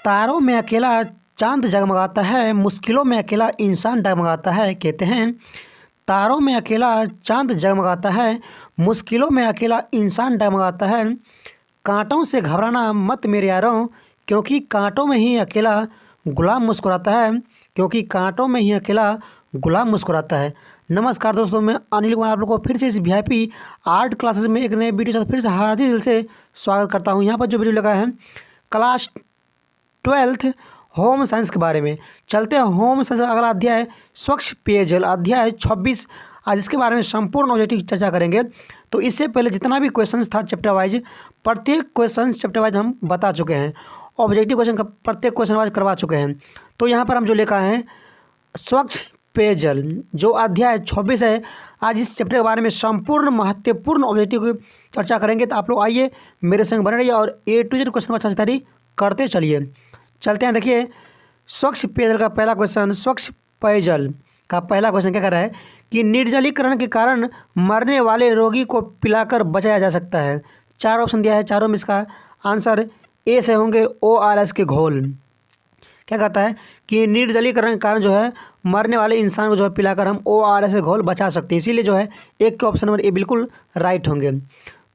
तारों में अकेला चांद जगमगाता है, मुश्किलों में अकेला इंसान डगमगाता है। कहते हैं तारों में अकेला चांद जगमगाता है, मुश्किलों में अकेला इंसान डगमगाता है। कांटों से घबराना मत मेरे यारों, क्योंकि कांटों में ही अकेला गुलाब मुस्कुराता है, क्योंकि कांटों में ही अकेला गुलाब मुस्कुराता है। नमस्कार दोस्तों, मैं अनिल कुमार आप लोगों को फिर से इस वीआईपी आर्ट क्लासेस में एक नए वीडियो के साथ फिर से हार्दिक दिल से स्वागत करता हूं। यहाँ पर जो वीडियो लगा है क्लास 12th होम साइंस के बारे में। चलते हैं होम साइंस का अगला अध्याय स्वच्छ पेयजल, अध्याय 26। आज इसके बारे में संपूर्ण ऑब्जेक्टिव चर्चा करेंगे। तो इससे पहले जितना भी क्वेश्चंस था चैप्टर वाइज, प्रत्येक क्वेश्चन चैप्टर वाइज हम बता चुके हैं, ऑब्जेक्टिव क्वेश्चन का प्रत्येक क्वेश्चन वाइज करवा चुके हैं। तो यहाँ पर हम जो लिखा है स्वच्छ पेयजल जो अध्याय 26 है, आज इस चैप्टर के बारे में संपूर्ण महत्वपूर्ण ऑब्जेक्टिव की चर्चा करेंगे। तो आप लोग आइए मेरे संग बने रहिए और A to Z क्वेश्चन को अच्छा से तैयारी करते चलिए। चलते हैं, देखिए स्वच्छ पेयजल का पहला क्वेश्चन, स्वच्छ पेयजल का पहला क्वेश्चन क्या कर रहा है कि निर्जलीकरण के कारण मरने वाले रोगी को पिलाकर बचाया जा सकता है। चार ऑप्शन दिया है, चारों में इसका आंसर ए से होंगे ORS के घोल। क्या कहता है कि निर्जलीकरण के कारण जो है मरने वाले इंसान को जो है पिलाकर हम ORS के घोल बचा सकते हैं, इसीलिए जो है एक के ऑप्शन नंबर ए बिल्कुल राइट होंगे।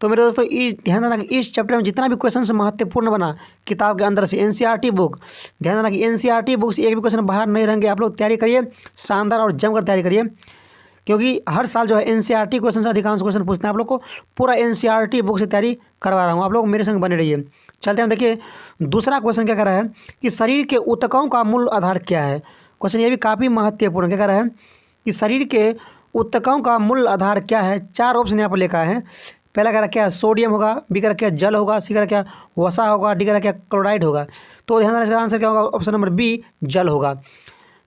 तो मेरे दोस्तों ध्यान देना कि इस चैप्टर में जितना भी क्वेश्चन महत्वपूर्ण बना किताब के अंदर से NCERT बुक, ध्यान देना कि NCERT बुक से एक भी क्वेश्चन बाहर नहीं रहेंगे। आप लोग तैयारी करिए, शानदार और जमकर तैयारी करिए, क्योंकि हर साल जो है NCERT क्वेश्चन से अधिकांश क्वेश्चन पूछते हैं। आप लोग को पूरा NCERT बुक से तैयारी करवा रहा हूँ, आप लोग मेरे संग बने रहिए। चलते हैं, देखिए दूसरा क्वेश्चन क्या कर रहा है कि शरीर के ऊतकों का मूल आधार क्या है। क्वेश्चन ये भी काफ़ी महत्वपूर्ण क्या कर रहा है कि शरीर के ऊतकों का मूल आधार क्या है। चार ऑप्शन यहाँ पर लिखा है। पहला कह रहा क्या, सोडियम होगा, बी कह रहा क्या जल होगा, सी कह रहा क्या वसा होगा, डी कह रहा क्या क्लोराइड होगा। तो ध्यान देना इसका आंसर क्या होगा, ऑप्शन नंबर बी जल होगा।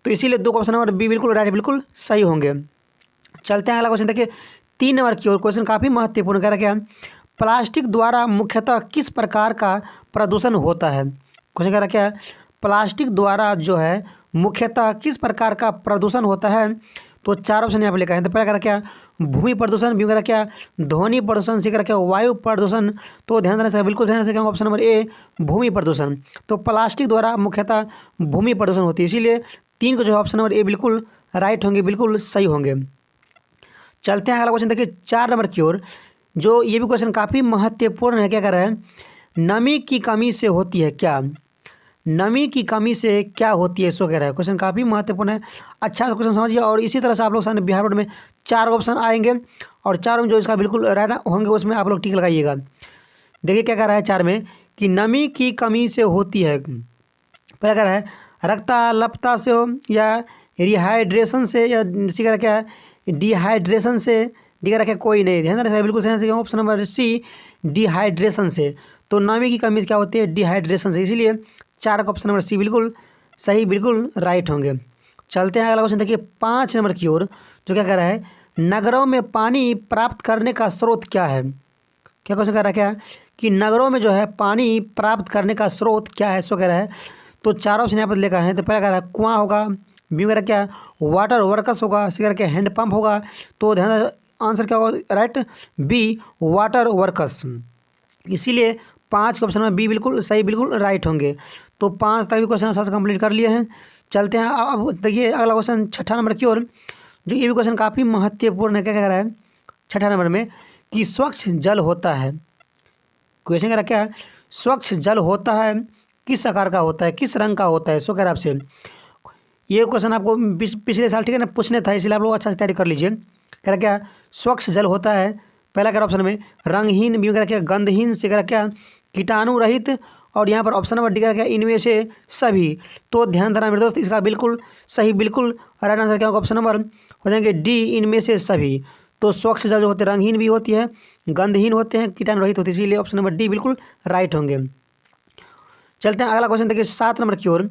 तो इसीलिए दो ऑप्शन नंबर बी बिल्कुल राइट, बिल्कुल सही होंगे। चलते हैं अगला क्वेश्चन, देखिए 3 नंबर की ओर। क्वेश्चन काफ़ी महत्वपूर्ण कह रहा क्या, प्लास्टिक द्वारा मुख्यतः किस प्रकार का प्रदूषण होता है। क्वेश्चन कह रहा क्या, प्लास्टिक द्वारा जो है मुख्यतः किस प्रकार का प्रदूषण होता है। तो चार ऑप्शन यहाँ पर लिखा है। तो पहला कह रहा क्या, भूमि प्रदूषण, बी कह रहा क्या ध्वनि प्रदूषण, सी कह रहा क्या वायु प्रदूषण। तो ध्यान देना चाहिए, बिल्कुल सही आंसर क्या होगा, ऑप्शन नंबर ए भूमि प्रदूषण। तो प्लास्टिक द्वारा मुख्यतः भूमि प्रदूषण होती है, इसीलिए 3 को जो है ऑप्शन नंबर ए बिल्कुल राइट होंगे, बिल्कुल सही होंगे। चलते हैं अगला क्वेश्चन, देखिए 4 नंबर की ओर। जो ये भी क्वेश्चन काफ़ी महत्वपूर्ण है। क्या कर रहा है, नमी की कमी से होती है क्या, नमी की कमी से क्या होती है, इसको कह रहा है। क्वेश्चन काफ़ी महत्वपूर्ण है, अच्छा से क्वेश्चन समझिए। और इसी तरह से आप लोग सामने बिहार बोर्ड में 4 ऑप्शन आएंगे और 4 में जो इसका बिल्कुल राइट होंगे उसमें आप लोग टिक लगाइएगा। देखिए क्या कह रहा है 4 में कि नमी की कमी से होती है। पहला कह रहा है रक्ताल्पता से हो, या रिहाइड्रेशन से, या सी कह रहा क्या है डिहाइड्रेशन से, डी कह रहा क्या कोई नहीं। ध्यान रखिए, बिल्कुल सही ऑप्शन नंबर सी डिहाइड्रेशन से। तो नमी की कमी क्या होती है, डिहाइड्रेशन से, इसीलिए 4 का ऑप्शन नंबर सी बिल्कुल सही, बिल्कुल राइट होंगे। चलते हैं अगला क्वेश्चन, देखिए 5 नंबर की ओर। जो क्या कह रहा है, नगरों में पानी प्राप्त करने का स्रोत क्या है। क्या क्वेश्चन कह रहा है क्या कि नगरों में जो है पानी प्राप्त करने का स्रोत क्या है, इसको कह रहा है। तो 4 ऑप्शन यहाँ पर लिखा है। तो पहला कह रहा है कुआँ होगा, बी कह रहा क्या वाटर वर्कस होगा, सी कह रहा क्या हैंडपम्प होगा। तो ध्यान आंसर क्या होगा, राइट बी वाटर वर्कस, इसीलिए 5 के ऑप्शन में बी बिल्कुल सही, बिल्कुल राइट होंगे। तो 5 तक भी क्वेश्चन अच्छा से कंप्लीट कर लिए हैं। चलते हैं अब देखिए अगला क्वेश्चन 6 नंबर की ओर। जो ये भी क्वेश्चन काफ़ी महत्वपूर्ण है। क्या कह रहा है 6 नंबर में कि स्वच्छ जल होता है। क्वेश्चन कह रहा क्या, स्वच्छ जल होता है किस आकार का होता है, किस रंग का होता है, सो कह रहा आपसे। ये क्वेश्चन आपको पिछले साल ठीक है ना पूछने था, इसलिए आप लोग अच्छा से तैयारी कर लीजिए। कह रहा क्या, स्वच्छ जल होता है, पहला कह रहा ऑप्शन में रंगहीन, बी कह रहा क्या गंधहीन, सी कह रहा क्या कीटाणु रहित, और यहाँ पर ऑप्शन नंबर डी कह रहा क्या इनमें से सभी। तो ध्यान देना मेरे दोस्त, इसका बिल्कुल सही, बिल्कुल राइट आंसर क्या होगा, ऑप्शन नंबर हो जाएंगे डी इनमें से सभी। तो स्वच्छ जल जो होते हैं रंगहीन भी होती है, गंधहीन होते हैं, कीटाणु रहित होती है, इसीलिए ऑप्शन नंबर डी बिल्कुल राइट होंगे। चलते हैं अगला क्वेश्चन, देखिए 7 नंबर की ओर।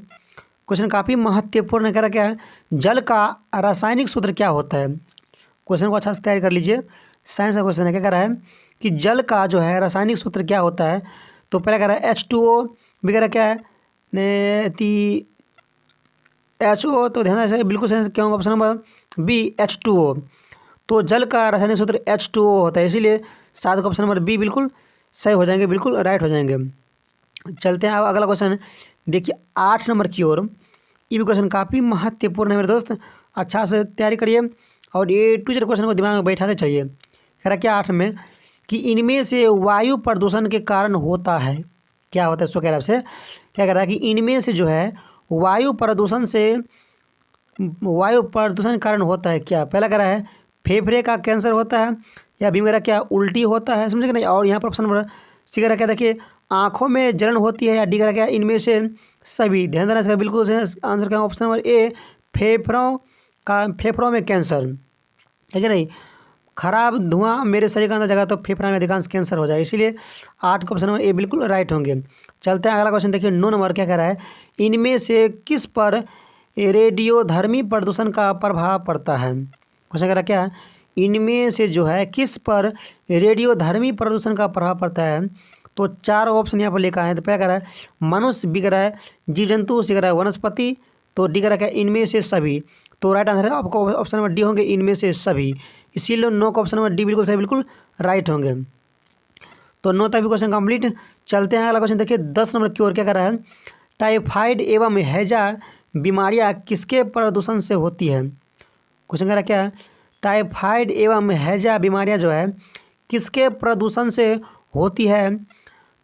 क्वेश्चन काफ़ी महत्वपूर्ण है। कह रहा क्या है, जल का रासायनिक सूत्र क्या होता है। क्वेश्चन को अच्छा से तैयारी कर लीजिए, साइंस का क्वेश्चन है। क्या कह रहा है कि जल का जो है रासायनिक सूत्र क्या होता है। तो पहला कह रहा है H2O, भी कह रहा क्या है HO। तो ध्यान से बिल्कुल सही क्या होगा, ऑप्शन नंबर बी H2O। तो जल का रासायनिक सूत्र H2O होता है, इसीलिए 7 का ऑप्शन नंबर बी बिल्कुल सही हो जाएंगे, बिल्कुल राइट हो जाएंगे। चलते हैं अब अगला क्वेश्चन, देखिए 8 नंबर की ओर। ये भी क्वेश्चन काफ़ी महत्वपूर्ण है मेरे दोस्त, अच्छा से तैयारी करिए और ये टू जेड क्वेश्चन को दिमाग में बैठाते चलिए। कह रहा क्या 8 में कि इनमें से वायु प्रदूषण के कारण होता है, क्या होता है इसको कह रहा है आपसे, क्या कह रहा है कि इनमें से जो है वायु प्रदूषण के कारण होता है क्या। पहला कह रहा है फेफड़े का कैंसर होता है, या बी कह रहा है क्या उल्टी होता है, समझे कि नहीं। और यहाँ पर ऑप्शन नंबर सी कह रहा है क्या, देखिए आँखों में जलन होती है, या डी कह रहा है क्या इनमें से सभी। ध्यान देना इसका बिल्कुल सही आंसर क्या है, ऑप्शन नंबर ए फेफड़ों में कैंसर है कि नहीं। खराब धुआं मेरे शरीर के अंदर जगह तो फेफड़ा में अधिकांश कैंसर हो जाए, इसीलिए 8 का ऑप्शन नंबर ए बिल्कुल राइट होंगे। चलते हैं अगला क्वेश्चन, देखिए 9 नंबर क्या कह रहा है, इनमें से किस पर रेडियोधर्मी प्रदूषण का प्रभाव पड़ता है। क्वेश्चन कह रहा है क्या, इनमें से जो है किस पर रेडियोधर्मी प्रदूषण का प्रभाव पड़ता है। तो 4 ऑप्शन यहाँ पर लिखा है। तो पहला कह रहा है मनुष्य, बी कह रहा है जीव जंतु, सी कह रहा है वनस्पति, तो डी कह रहा है इनमें से सभी। तो राइट आंसर है आपको ऑप्शन नंबर डी होंगे, इनमें से सभी। इसीलिए 9 का ऑप्शन नंबर डी बिल्कुल सही, बिल्कुल राइट होंगे। तो 9 तक भी क्वेश्चन कंप्लीट। चलते हैं अगला क्वेश्चन, देखिए 10 नंबर की ओर क्या कर रहा है, टाइफाइड एवं हैजा बीमारियां किसके प्रदूषण से होती है। क्वेश्चन कह रहा है क्या, टाइफाइड एवं हैजा बीमारियां जो है किसके प्रदूषण से होती है।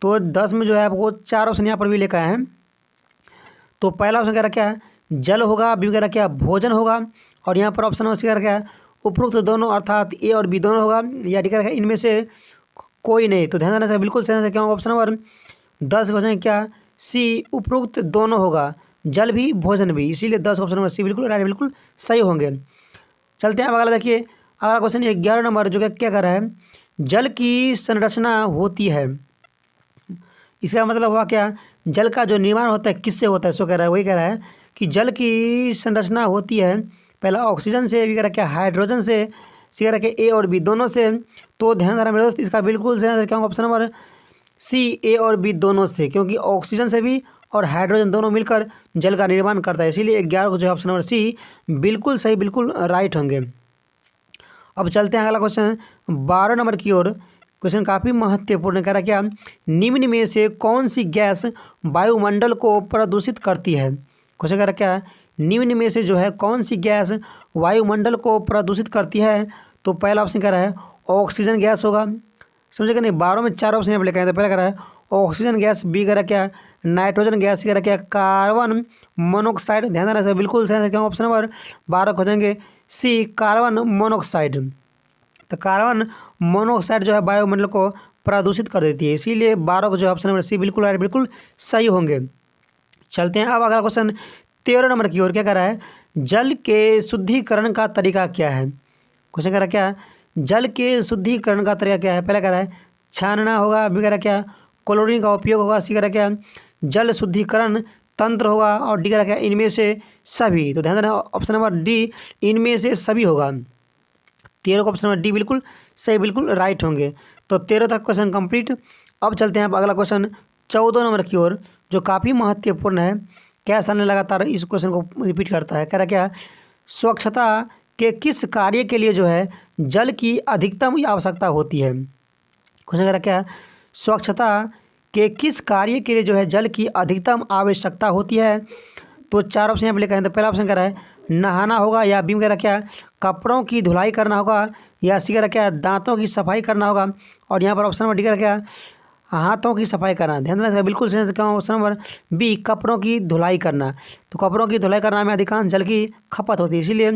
तो 10 में जो है आपको 4 ऑप्शन यहाँ पर भी लिखा है। तो पहला ऑप्शन कह रहा क्या, जल होगा, बी कह रहा क्या भोजन होगा, और यहाँ पर ऑप्शन नंबर सी कह रहा क्या उपरोक्त दोनों अर्थात ए और बी दोनों होगा, या डी कह रहा इनमें से कोई नहीं। तो ध्यान देना चाहिए, बिल्कुल सही आंसर क्या होगा, ऑप्शन नंबर 10 क्वेश्चन क्या सी उपरोक्त दोनों होगा, जल भी भोजन भी, इसीलिए 10 ऑप्शन नंबर सी बिल्कुल राइट, बिल्कुल सही होंगे। चलते हैं अब अगला, देखिए अगला क्वेश्चन 11 नंबर जो क्या कर रहा है, जल की संरचना होती है। इसका मतलब हुआ क्या, जल का जो निर्माण होता है किससे होता है, सो कह रहा है, वही कह रहा है कि जल की संरचना होती है पहला ऑक्सीजन से, भी कह रहा क्या हाइड्रोजन से, सी कह रहा ए और बी दोनों से। तो ध्यान रहा मेरे दोस्त, इसका बिल्कुल सही आंसर क्या होगा, ऑप्शन नंबर सी ए और बी दोनों से, क्योंकि ऑक्सीजन से भी और हाइड्रोजन दोनों मिलकर जल का निर्माण करता है, इसीलिए 11 को जो ऑप्शन नंबर सी बिल्कुल सही, बिल्कुल राइट होंगे। अब चलते हैं अगला क्वेश्चन 12 नंबर की ओर। क्वेश्चन काफ़ी महत्वपूर्ण, कह रहा क्या निम्न में से कौन सी गैस वायुमंडल को प्रदूषित करती है। क्वेश्चन कह रहा क्या निम्न में से जो है कौन सी गैस वायुमंडल को प्रदूषित करती है। तो पहला ऑप्शन कह रहा है ऑक्सीजन गैस होगा, समझेगा नहीं। 12 में 4 ऑप्शन यहाँ पर लिखा है। तो पहला कह रहा है ऑक्सीजन गैस, बी कह रहा क्या नाइट्रोजन गैस, कह रहा क्या कार्बन मोनोऑक्साइड। ध्यान देना बिल्कुल सही क्या ऑप्शन नंबर 12 हो जाएंगे सी कार्बन मोनोऑक्साइड। तो कार्बन मोनोऑक्साइड जो है वायुमंडल को प्रदूषित कर देती है, इसीलिए 12 को जो ऑप्शन नंबर सी बिल्कुल राइट, बिल्कुल सही होंगे। चलते हैं अब अगला क्वेश्चन 13 नंबर की ओर। क्या कह रहा है जल के शुद्धिकरण का तरीका क्या है। क्वेश्चन कह रहा क्या जल के शुद्धिकरण का तरीका क्या है। पहला कह रहा है छानना होगा, बी कह रहा क्या क्लोरीन का उपयोग होगा, सी कह रहा क्या जल शुद्धिकरण तंत्र होगा, और डी कह रहा क्या इनमें से सभी। तो ध्यान देना ऑप्शन नंबर डी इनमें से सभी होगा। 13 का ऑप्शन नंबर डी बिल्कुल सही, बिल्कुल राइट होंगे। तो 13 तक क्वेश्चन कंप्लीट। अब चलते हैं अगला क्वेश्चन 14 नंबर की ओर, जो काफ़ी महत्वपूर्ण है। क्या साल ने लगातार इस क्वेश्चन को रिपीट करता है। कह रहा क्या स्वच्छता के किस कार्य के लिए जो है जल की अधिकतम आवश्यकता होती है। क्वेश्चन कह रहा क्या स्वच्छता के किस कार्य के लिए जो है जल की अधिकतम आवश्यकता होती है। तो 4 ऑप्शन यहाँ पर लिखा है। तो पहला ऑप्शन कह रहा है नहाना होगा, या बी कह रहा क्या कपड़ों की धुलाई करना होगा, या सी कह रहा क्या दांतों की सफाई करना होगा, और यहाँ पर ऑप्शन नंबर डी कह रहा क्या हाथों की सफाई करना। ध्यान देना बिल्कुल सही क्या ऑप्शन नंबर बी कपड़ों की धुलाई करना। तो कपड़ों की धुलाई करना में अधिकांश जल की खपत होती है, इसीलिए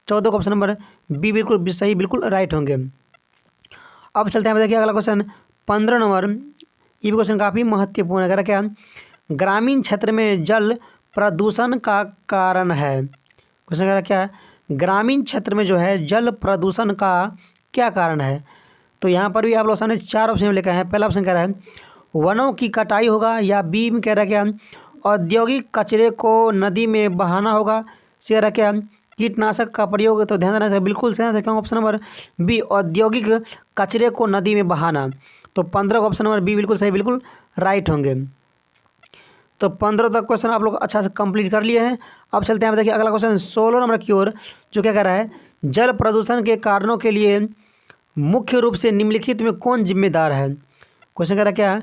14 का ऑप्शन नंबर बी बिल्कुल सही, बिल्कुल राइट होंगे। अब चलते हैं देखिए अगला क्वेश्चन 15 नंबर। ये भी क्वेश्चन काफ़ी महत्वपूर्ण है। कह रहा क्या ग्रामीण क्षेत्र में जल प्रदूषण का कारण है। क्वेश्चन कह रहा क्या ग्रामीण क्षेत्र में जो है जल प्रदूषण का क्या कारण है। तो यहाँ पर भी आप लोग सामने 4 ऑप्शन लिखा है। पहला ऑप्शन कह रहा है वनों की कटाई होगा, या बी में कह रहा क्या औद्योगिक कचरे को नदी में बहाना होगा, सी कह रहा क्या कीटनाशक का प्रयोग। तो ध्यान देना बिल्कुल सही क्या ऑप्शन नंबर बी औद्योगिक कचरे को नदी में बहाना। तो 15 का ऑप्शन नंबर बी बिल्कुल सही, बिल्कुल राइट होंगे। तो 15 तक क्वेश्चन आप लोग अच्छा से कंप्लीट कर लिए हैं। अब चलते हैं देखिए अगला क्वेश्चन 16 नंबर की ओर, जो क्या कह रहा है जल प्रदूषण के कारणों के लिए मुख्य रूप से निम्नलिखित में कौन जिम्मेदार है। क्वेश्चन कह रहा है क्या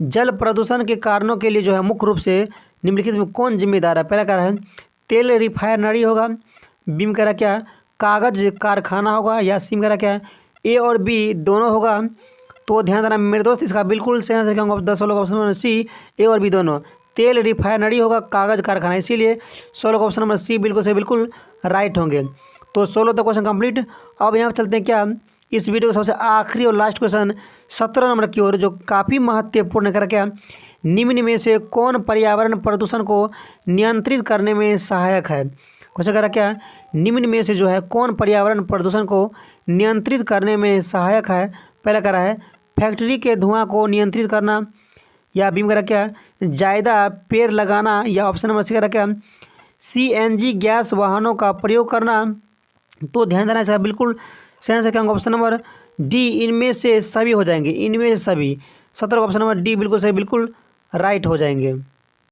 जल प्रदूषण के कारणों के लिए जो है मुख्य रूप से निम्नलिखित में कौन जिम्मेदार है? पहला कह रहा है तेल रिफाइनरी होगा, बी में कह रहा क्या कागज़ कारखाना होगा, या सी में कह रहा क्या ए और बी दोनों होगा। तो ध्यान देना मेरे दोस्त, इसका बिल्कुल सही आंसर क्या होगा? 10 का ऑप्शन नंबर सी, ए और बी दोनों। तेल रिफाइनरी होगा, कागज़ कारखाना, इसीलिए 16 का ऑप्शन नंबर सी बिल्कुल से बिल्कुल राइट होंगे। तो 16 तक क्वेश्चन कंप्लीट। अब यहाँ पर चलते हैं क्या इस वीडियो का सबसे आखिरी और लास्ट क्वेश्चन 17 नंबर की ओर, जो काफ़ी महत्वपूर्ण कर क्या निम्न में से कौन पर्यावरण प्रदूषण को नियंत्रित करने में सहायक है? क्वेश्चन कह रहा क्या निम्न में से जो है कौन पर्यावरण प्रदूषण को नियंत्रित करने में सहायक है? पहला कह रहा है फैक्ट्री के धुआं को नियंत्रित करना, या बी में कह रहा क्या ज़्यादा पेड़ लगाना, या ऑप्शन नंबर सी कह रहा क्या CNG गैस वाहनों का प्रयोग करना। तो ध्यान देना चाहिए बिल्कुल सही आंसर क्या होगा? ऑप्शन नंबर डी, इनमें से सभी हो जाएंगे, इनमें से सभी। 17 का ऑप्शन नंबर डी बिल्कुल सही बिल्कुल राइट हो जाएंगे।